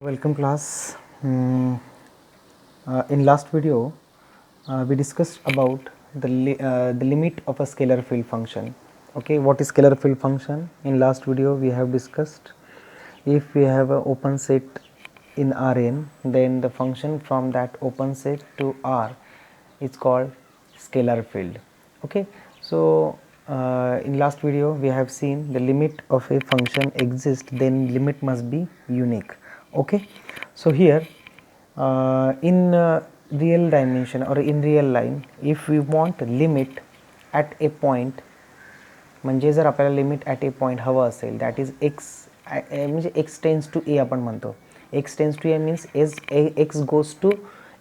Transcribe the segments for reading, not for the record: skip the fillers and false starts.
Welcome class. In last video we discussed about the limit of a scalar field function. Okay, what is scalar field function? In last video we have discussed if we have an open set in Rn, then the function from that open set to R is called scalar field. Okay, so in last video we have seen the limit of a function exists, then limit must be unique. Okay, so here in real dimension or in real line, if we want limit at a point, म्हणजे जर आपल्याला limit at a point हवं असेल that is x म्हणजे x tends to a आपण म्हणतो. X tends to a means x goes to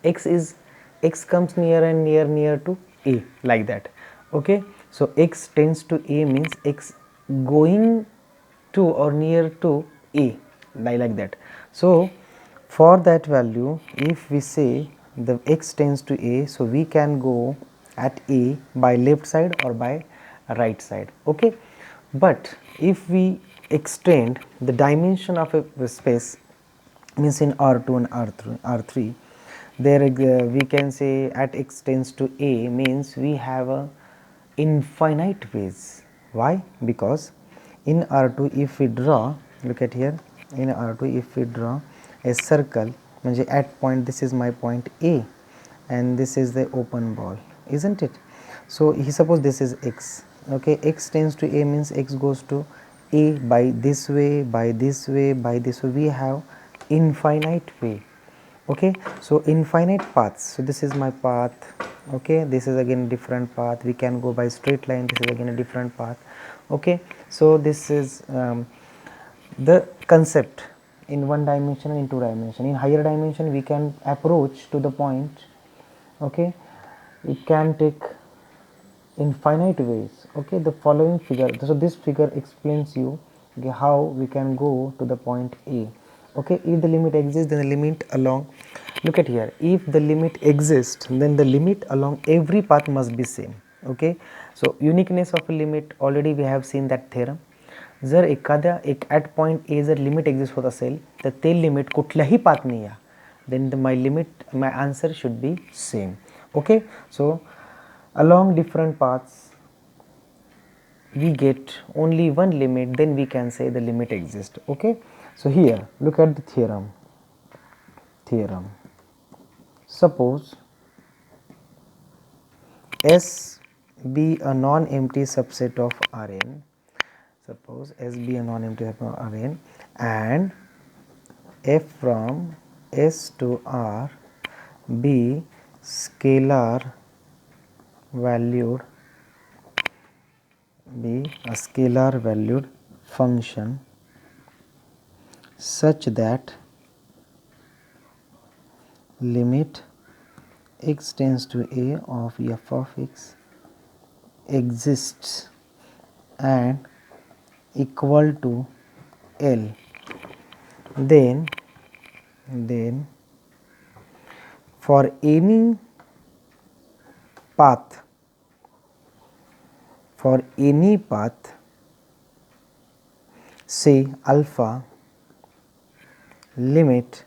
x comes near and near to a like that. Okay, so x tends to a means x going to or near to a like that. So for that value, if we say the x tends to a, so we can go at a by left side or by right side. Okay, but if we extend the dimension of a space, means in R2 and R3 there we can say at x tends to a means we have a infinite ways. Why? Because in R2 if we draw, look at here, in R2 if we draw a circle, म्हणजे at point, this is my point A and this is the open ball, isn't it? So suppose this is x. Okay, x tends to a means x goes to a by this way, by this way, by this way. We have infinite way. Okay, so infinite paths. So this is my path. Okay, this is again different path. We can go by straight line. This is again a different path. Okay, so this is the concept in one dimension and in two dimension. In higher dimension we can approach to the point. Okay, it can take infinite ways. Okay, the following figure, so this figure explains you, okay, how we can go to the point A. Okay, if the limit exists, then the limit along, look at here, if the limit exists, then the limit along every path must be same. Okay, so uniqueness of a limit, already we have seen that theorem. जर एखाद्या एक at point A जर limit exist होत असेल तर ते limit कुठल्याही पाथने या, then my answer should be same. Okay, so along different paths we get only one limit, then we can say the limit exists. Okay, so here look at the theorem. Suppose S be a non-empty subset of Rn. Suppose S be a non-empty subset of Rn and f from S to R be scalar valued function such that limit x tends to a of f of x exists and equal to L, then for any path say alpha, limit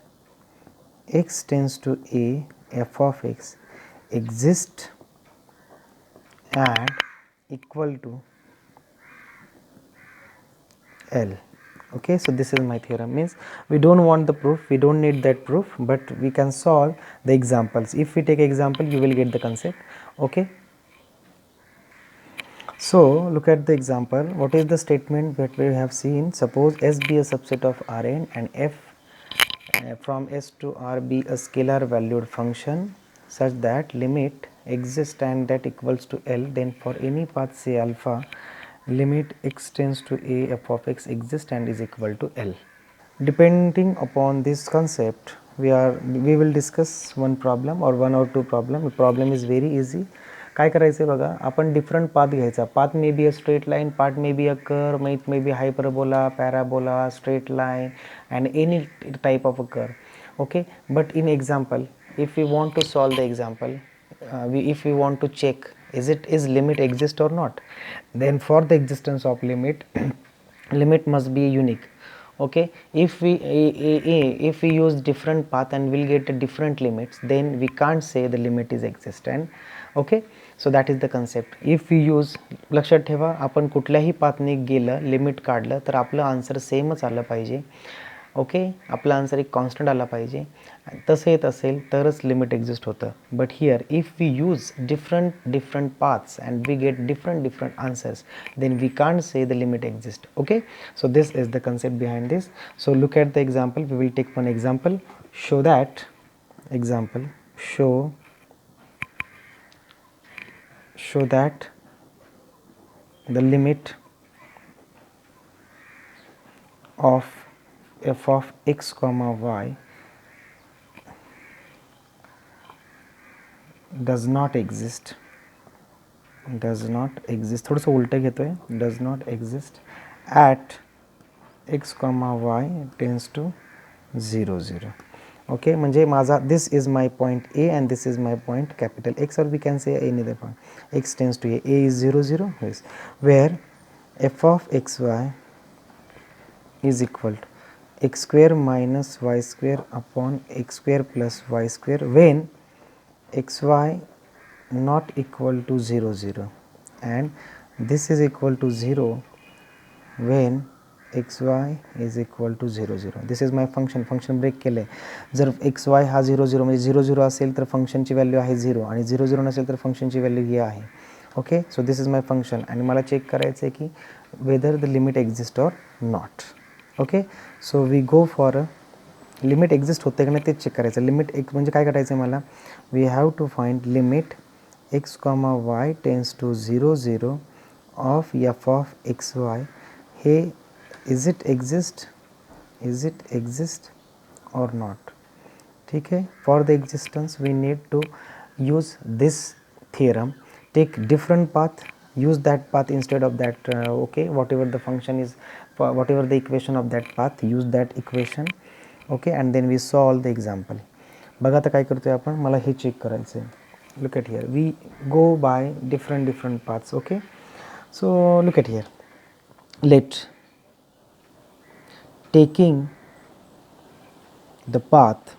x tends to a f of x exists and equal to L. Okay, so this is my theorem. Means we don't want the proof, we don't need that proof, but we can solve the examples. If we take example, you will get the concept. Okay, so look at the example. What is the statement that we have seen? Suppose S be a subset of Rn and f from S to R be a scalar valued function such that limit exists and that equals to L, then for any path say alpha, limit x tends to a f of x exists and is equal to L. Depending upon this concept, we will discuss one problem or one or two problem. The problem is very easy. काय करायचं बघा, आपण different path घ्यायचा. Path may be a straight line, path may be a curve, it may be hyperbola, parabola, straight line and any type of a curve. Okay, but in example, if we want to solve the example, if we want to check is limit exist or not, then for the existence of limit limit must be unique. Okay, if we use different path and we'll get different limits, then we can't say the limit is existent. Okay, so that is the concept. If we use, लक्षात ठेवा, आपण कुठल्याही पाथने गेलं limit काढलं तर आपलं answer सेमच आलं पाहिजे. ओके, आपला आन्सर एक कॉन्स्टंट आला पाहिजे. तसं येत असेल तरच लिमिट एक्झिस्ट होतं. But here if we use different paths and we get different answers, then we can't say the limit exists. Okay, so this is the concept behind this. So look at the example. We will take one example. Show that the limit of f of x comma y does not exist. थोडंसं उलटं घेतोय. does not exist at x comma y tends to 0 0. Okay, म्हणजे माझा this is my point A and this is my point capital X, or we can say any other point. X tends to A is 0 0, yes, where f of xy is equal to x square minus y square upon x square plus y square when xy not equal to 0 0, and this is equal to 0 when xy is equal to 0 0. This is my function break केले. जर xy हा 0 0 म्हणजे 0 0 असेल तर फंक्शनची value आहे 0 आणि 0 0 नसेल तर फंक्शनची व्हॅल्यू ही आहे. Okay, so this is my function आणि मला चेक करायचं आहे की whether the limit exist or not. Okay, so we go for a limit exist होते का नाही तेच चेक करायचं. लिमिट एक म्हणजे काय करायचं आहे मला, we have to find limit x comma y tends to 0 0 of f of x y. हे is it exist or not. ठीक है, for the existence we need to use this theorem, take different path, use that path instead of that. Okay, whatever the function is, whatever the equation of that path, use that equation. Okay, and then we solve the example. बघा आता काय करतोय आपण, मला हे check करायचं आहे. look at here, we go by different paths. Okay, so look at here, let taking the path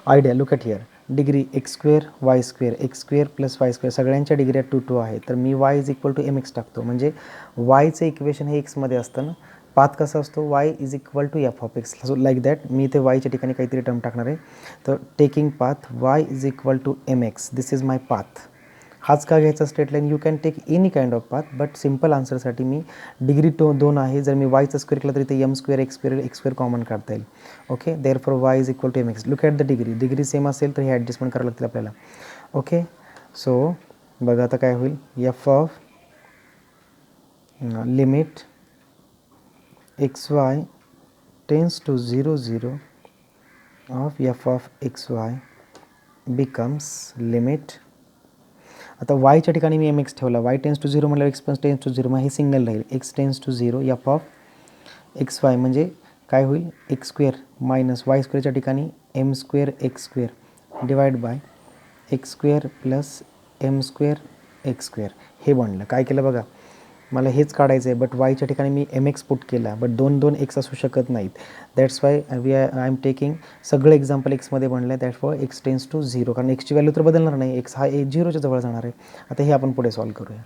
idea. look at here, degree x square y square x square plus y square सगळ्यांच्या डिग्र्या 2 2 आहे. तर मी y is equal to mx टाकतो, म्हणजे yचं equation हे x मध्ये असतं ना. पाथ कसा असतो, y is equal to F of X. So like that मी इथे yच्या ठिकाणी काहीतरी टर्म टाकणार आहे. तर taking path y is equal to mx, this is my path. हाच का घ्यायचा straight line, you can take any kind of path, but simple आन्सरसाठी मी डिग्री 2 आहे. जर मी वायचा स्क्वेअर केला तर इथे M square X square common काढता येईल. Okay, therefore Y is equal to M x. Look at the degree same असेल तर हे ॲडजस्टमेंट करावं लागतील आपल्याला. ओके, सो बघा आता काय होईल, f of limit x y tends to 0 0 of f of x y becomes limit. आता वायच्या ठिकाणी मी एम एक्स ठेवला, वाय टेन्स टू 0 म्हटल्यावर एक्स प्लस टेन्स टू 0, मग हे सिंगल राहील. X tends to 0 F of x Y म्हणजे काय होईल, एक्स स्क्वेअर मायनस वाय स्क्वेअरच्या ठिकाणी M square X square divide by X square plus M square X square. हे बनलं. काय केलं बघा, मला हेच काढायचं आहे, बट वायच्या ठिकाणी मी एम एक्स पुट केला, बट 2 2 एक्स असू शकत नाहीत. That's why I am taking सगळं एक्झाम्पल एक्समध्ये बनलं आहे. That for x tends to 0, कारण एक्सची व्हॅल्यू तर बदलणार नाही, एक्स हा 0च्या जवळ जाणार आहे. आता हे आपण पुढे सॉल्व करूया.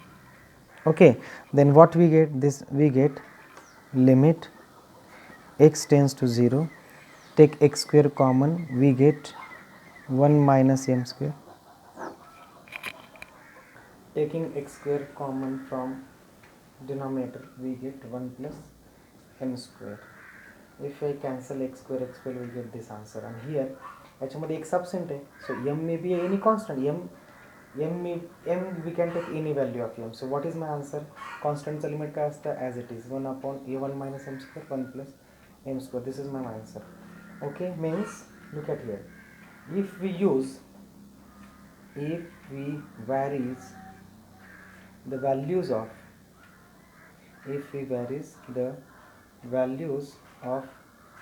Okay, then what we get, this we get limit x tends to 0, take x square common, we get 1 minus m square. Taking x square common from denominator, we get 1 plus m square. If I cancel x square we get this answer. And here याच्यामध्ये x absent आहे, so m may be any constant. m we can take any value of m. So what is my answer? Constant चा limit काय असतं, as it is 1 upon a1 minus m square 1 plus m square. This is my answer. Okay, means look at here, if we varies the values of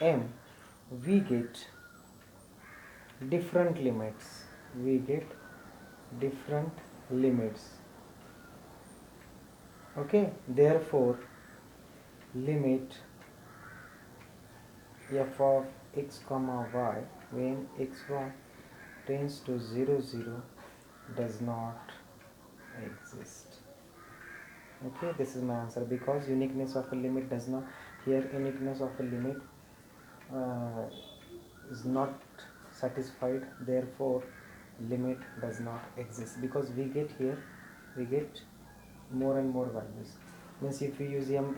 m, we get different limits. Okay, therefore limit f of x comma y when xy tends to 0 0 does not exist. Okay, this is my answer, because uniqueness of a limit does not, here uniqueness of a limit uh, is not satisfied, therefore limit does not exist, because we get here, we get more and more values. Means if we use m,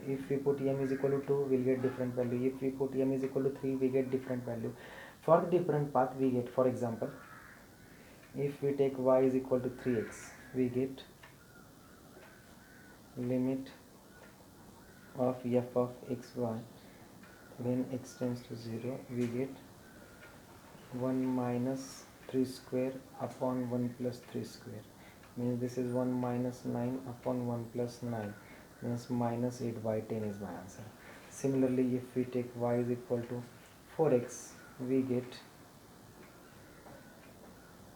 if we put m is equal to 2, we'll get different value. If we put m is equal to 3, we get different value. For the different path we get, for example, if we take y is equal to 3x, we get limit of f of xy when x tends to 0, we get 1 minus 3 square upon 1 plus 3 square, means this is 1 minus 9 upon 1 plus 9, means minus 8 by 10 is my answer. Similarly, if we take y is equal to 4x, we get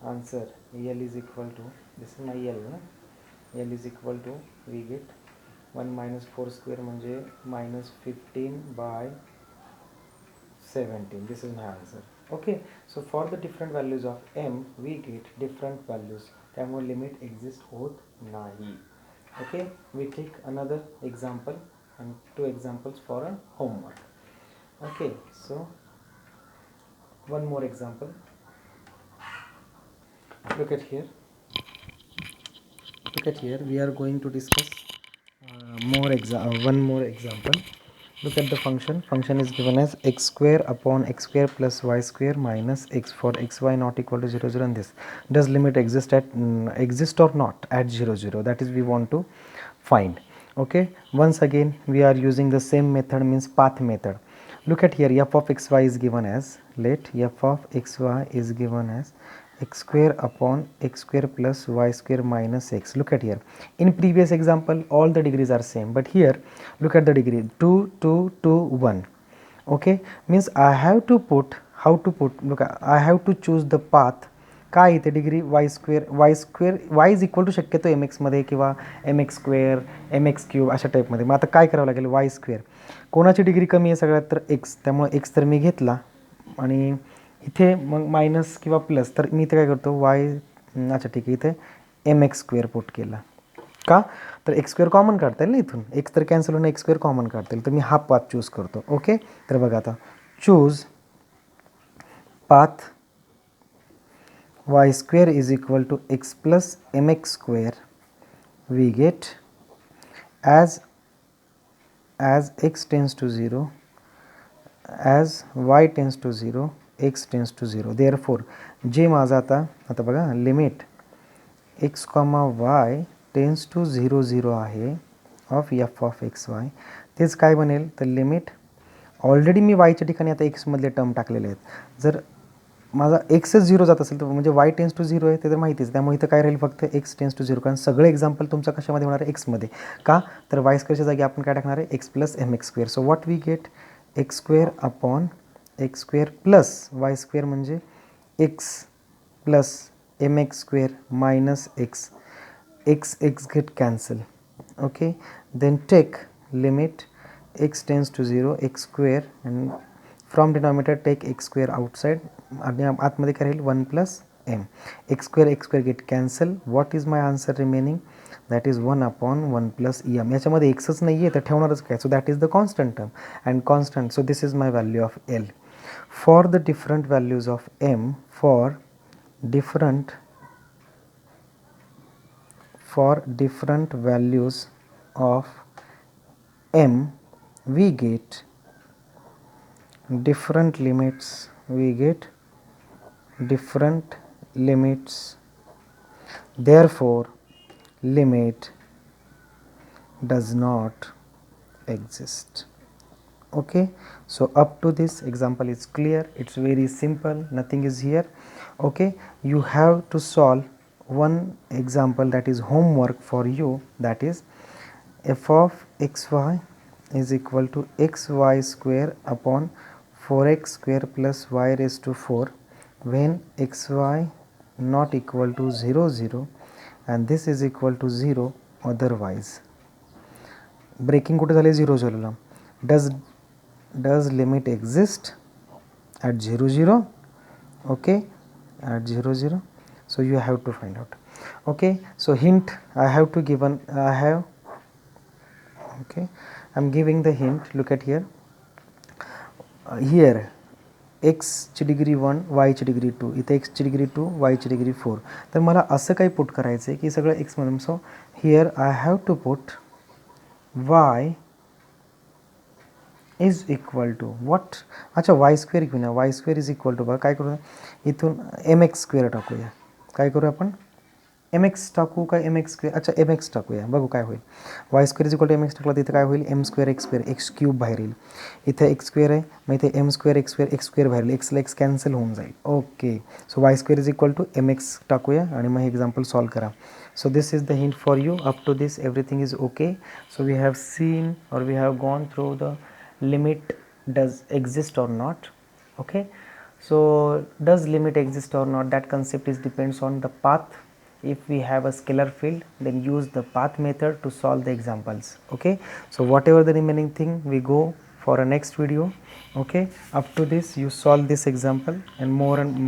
answer L is equal to, this is my L, na? L is equal to, we get 1 minus 4 square म्हणजे minus 15 by 17. This is my answer. Okay, so for the different values of m we get different values, त्यामुळे limit exist होत नाही. Okay, we take another example and 2 examples for a homework. Okay, so one more example. Look at here, we are going to discuss one more example. Look at the function is given as x square upon x square plus y square minus x for xy not equal to 0 0, and this does limit exist at exist or not at 0 0, that is we want to find. Okay, once again we are using the same method, means path method. Look at here, f of xy is given as, let f of xy is given as x square upon x square plus y square minus x. Look at here, in previous example all the degrees are same, but here look at the degree 2 2 2 1. Okay, means I have to put, how to put, look, I have to choose the path. काय इथे degree y square y is equal to शक्यतो m एक्समध्ये किंवा m x square m x cube अशा टाईपमध्ये. मग आता काय करावं लागेल, वाय स्क्वेअर कोणाची डिग्री कमी आहे सगळ्यात, तर एक्स, त्यामुळे एक्स तर मी घेतला आणि इथे मग मायनस किंवा प्लस, तर मी इथे काय करतो वाय, अच्छा ठीक आहे, इथे एम एक्स स्क्वेअर पुट केला. का, तर एक्स स्क्वेअर कॉमन काढता येईल ना इथून, एक्स तर कॅन्सल होऊन एक्स स्क्वेअर कॉमन काढता येईल, तर मी हा पाथ चूज करतो. ओके, तर बघा आता choose path y square is equal to x plus mx square, we get as x tends to 0, as y tends to 0, x tends to 0. therefore जे माझा आता बघा limit x comma y tends to 0 0 आहे of f of x वाय, तेच काय बनेल, तर limit already मी वायच्या ठिकाणी आता एक्समधले टर्म टाकलेले आहेत. जर माझा एक्सच 0 जात असेल तर म्हणजे वाय टेन्स टू 0 आहे ते तर माहितीच, त्यामुळे इथं काय राहील फक्त एक्स टेन्स टू 0, कारण सगळे एक्झाम्पल तुमचं कशामध्ये होणार आहे, एक्समध्ये. का, तर वाय स्क्वेअरच्या जागी आपण काय टाकणार आहे, X plus M x square. So what we get, X square upon X square plus Y square म्हणजे X plus M x square minus X, X get cancel. Okay, then take limit x tends to 0, x square, and from denominator take x square outside, आणि आतमध्ये काय राहील 1 plus m, x square get cancel. what is my answer remaining, that is 1 upon 1 plus em. याच्यामध्ये xच नाही आहे तर ठेवणारच काय, so that is the constant term and constant, so this is my value of L. for the different values of m, for different values of m, we get different limits, therefore limit does not exist. Okay, so up to this example is clear, it's very simple, nothing is here. Okay, you have to solve one example, that is homework for you, that is f of xy is equal to xy square upon 4x square plus y raised to 4 when xy not equal to 0 0 and this is equal to 0 otherwise. Breaking कुठे झाले, 0 0ला. Does limit exist at 0 0, okay, at 0 0. So you have to find out. Okay, so hint I have to given, I have, okay, I am giving the hint. Look at here, here x ची degree 1, y ची degree 2, इथे x ची degree 2, y ची degree 4. तर मला असं काही put करायचं आहे की सगळं x मध्ये. So here I have to put y is equal to what. अच्छा, वाय स्क्वेअर घेऊन या. Y square is equal to, बघा काय करूया इथून, एम एक्स स्क्वेअर टाकूया. काय करूया आपण, एम एक्स टाकू का एम एक्स स्क्वेअर. अच्छा, एम एक्स टाकूया, बघू काय होईल. Y square is equal to M X टाकला तर इथं काय होईल, M square X square, X cube बाहेर येईल. इथे एक्स स्क्वेअर आहे, मग इथे M square X square, X square बाहेर येईल, एक्सला एक्स कॅन्सल होऊन जाईल. Okay, so Y square is equal to M X टाकूया आणि मग हे एक्झाम्पल सॉल्व करा. So this is the hint for you. Up to this everything is okay. So we have seen, or we have gone through the limit does exist or not. Okay, so does limit exist or not, that concept is depends on the path. If we have a scalar field, then use the path method to solve the examples. Okay, so whatever the remaining thing, we go for a next video. Okay, up to this you solve this example, and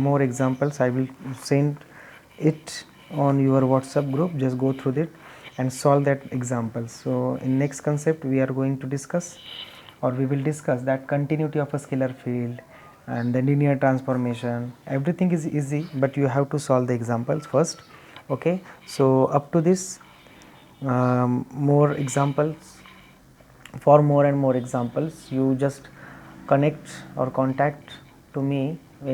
more examples I will send it on your WhatsApp group. Just go through it and solve that example. So in next concept we are going to discuss, or we will discuss, that continuity of a scalar field and the linear transformation. Everything is easy, but you have to solve the examples first. Okay, so up to this, more examples, for more and more examples you just connect or contact to me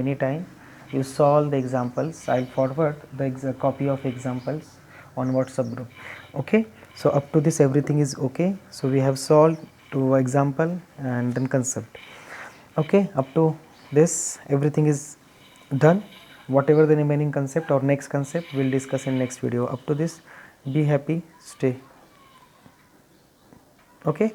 anytime. You solve the examples, I'll forward the copy of examples on WhatsApp group. Okay, so up to this everything is okay. So we have solved two example and then concept. Okay, up to this everything is done. Whatever the remaining concept or next concept we'll discuss in next video. Up to this, be happy, stay. Okay.